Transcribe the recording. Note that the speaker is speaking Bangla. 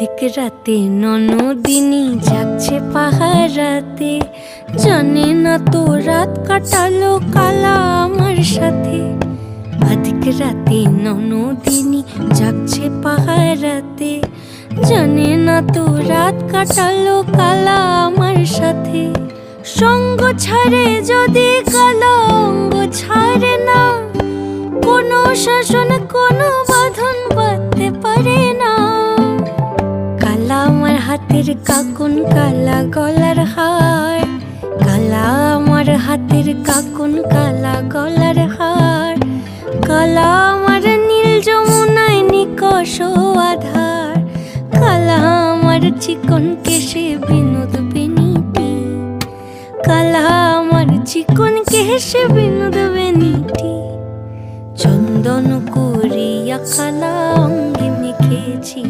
অধিক রাতে ননদিনী জাগছে পাহারাতে, জানে না তো রাত কাটালো কালা আমার সাথে। অধিক রাতে ননদিনী জাগছে পাহারাতে, জানে না তো রাত কাটালো কালা আমার সাথে। সঙ্গ ছাড়ে যদি কালা অঙ্গ ছাড়ে না, কোনো শাসন কোনো বাঁধন বাঁধতে পারে না। কালা আমার হাতের কাকুন কালা গলার হার, কালা আমার হাতের কাকুন কালা গলার হার। কালা আমার নীল যমুনায় নিকষ আধার, কালা আমার চিকন কেশে বিনোদ বেনিটি, কালা আমার চিকন কেশে বিনোদ বেনিটি। চন্দন করিয়া কালা অঙ্গে মেখেছি।